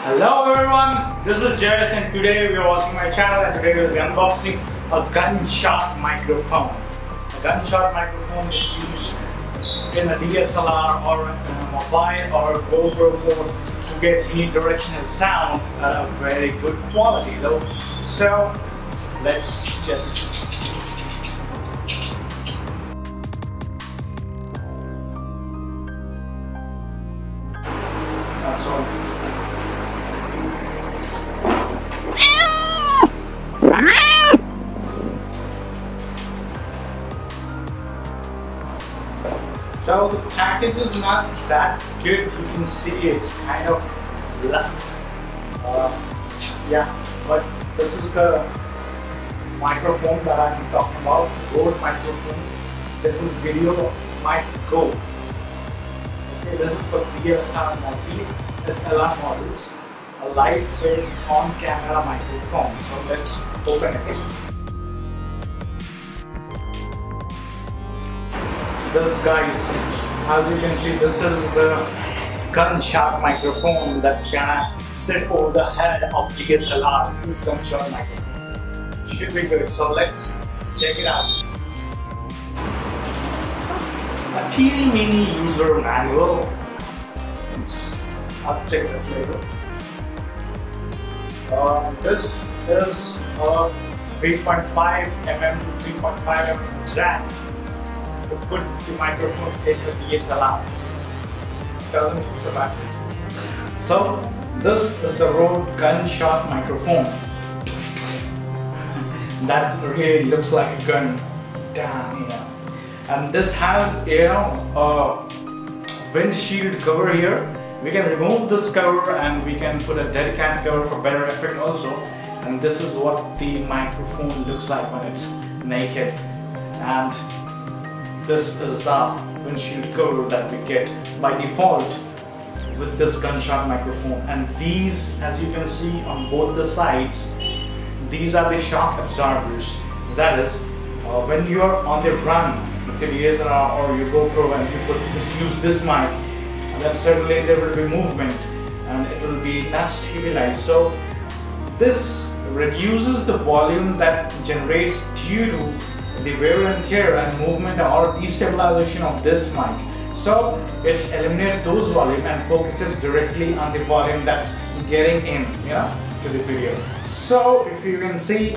Hello everyone, this is Jayesh and today we are watching my channel and today we will be unboxing a Gunshot microphone. A Gunshot microphone is used in a DSLR or a mobile or a GoPro phone to get unidirectional sound at a very good quality though. So let's just So the package is not that good, you can see it's kind of left. Yeah, but this is the microphone that I'm talking about, Rode microphone. This is VideoMic Go. Okay, this is for DSLR models, a lightweight on-camera microphone. So let's open it. This guys, as you can see, this is the Gunshot microphone that's gonna sit over the head of DSLR. This is Gunshot microphone. Should be good. So let's check it out. A teeny mini user manual. I'll check this later. This is a 3.5 mm to 3.5 mm jack. To put the microphone in the DSLR. Doesn't use a battery. So this is the Rode Gunshot microphone. That really looks like a gun. Damn, yeah. And this has a windshield cover here. We can remove this cover and we can put a dead cat cover for better effect also. And this is what the microphone looks like when it's naked. And this is the windshield cover that we get by default with this Gunshot microphone. And these, as you can see on both the sides, these are the shock absorbers. That is, when you are on the run with your DSLR or your GoPro and you use this mic, and then certainly there will be movement and it will be not stabilized. So this reduces the volume that generates due to the wear and tear and movement or destabilization of this mic. So it eliminates those volume and focuses directly on the volume that's getting in, to the video. So if you can see,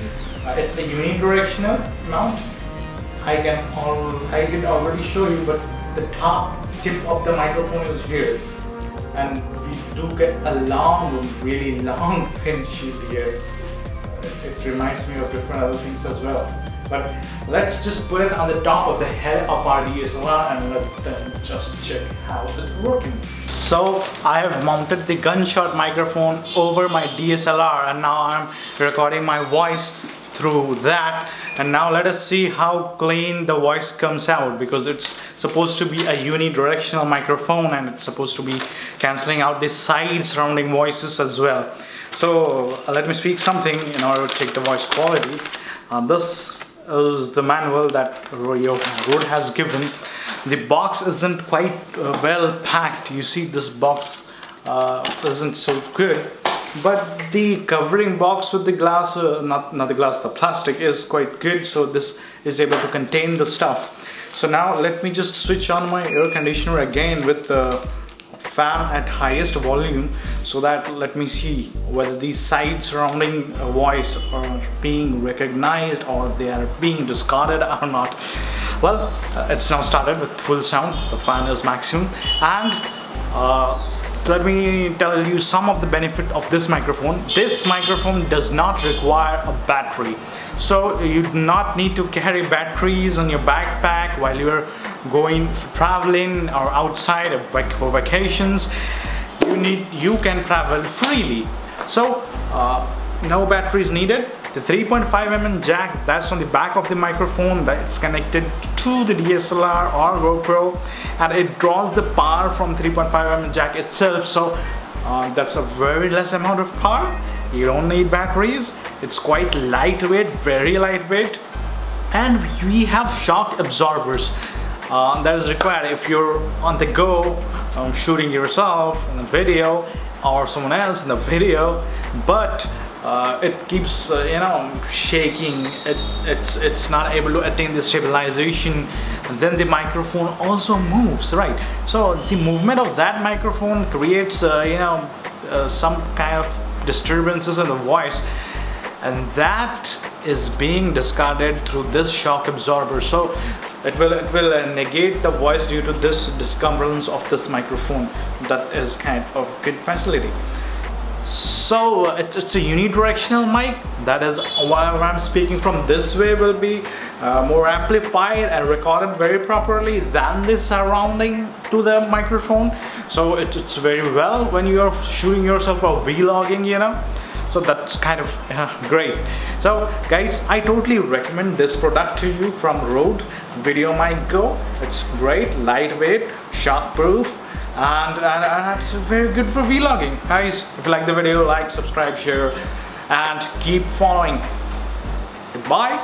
it's a unidirectional mount. I can already show you, but the top tip of the microphone is here, and we do get a really long windshield here. It reminds me of different other things as well. But let's just put it on the top of the head of our DSLR and let them just check how it's working. So I have mounted the Gunshot microphone over my DSLR and now I'm recording my voice through that. And now let us see how clean the voice comes out, because it's supposed to be a unidirectional microphone and it's supposed to be cancelling out the side surrounding voices as well. So let me speak something in order to check the voice quality. This is the manual that Rode has given. The box isn't quite well packed. You see, this box isn't so good, but the covering box with the glass, not the glass, the plastic is quite good. So this is able to contain the stuff. So now let me just switch on my air conditioner again with the fan at highest volume, so that let me see whether these side surrounding voice are being recognized or they are being discarded or not. Well, it's now started with full sound. The fan is maximum, and let me tell you some of the benefit of this microphone. This microphone does not require a battery, so you do not need to carry batteries on your backpack while you're going traveling or outside for vacations. You can travel freely. So no batteries needed. The 3.5 mm jack that's on the back of the microphone, that's connected to the DSLR or GoPro, and it draws the power from 3.5 mm jack itself. So that's a very less amount of power. You don't need batteries. It's quite lightweight, very lightweight, and we have shock absorbers. That is required if you're on the go, shooting yourself in a video, or someone else in the video, but it keeps shaking. It's not able to attain the stabilization. And then the microphone also moves, right? So the movement of that microphone creates some kind of disturbances in the voice, and that is being discarded through this shock absorber. So it will negate the voice due to this discomfort of this microphone. That is kind of good facility. So it's a unidirectional mic. That is why I'm speaking from this way will be more amplified and recorded very properly than the surrounding to the microphone. So it's very well when you are shooting yourself or vlogging, so that's kind of great. So guys, I totally recommend this product to you from Rode VideoMic Go. It's great, lightweight, shockproof, and it's very good for vlogging. Guys, if you like the video, like, subscribe, share, and keep following. Goodbye,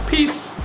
peace.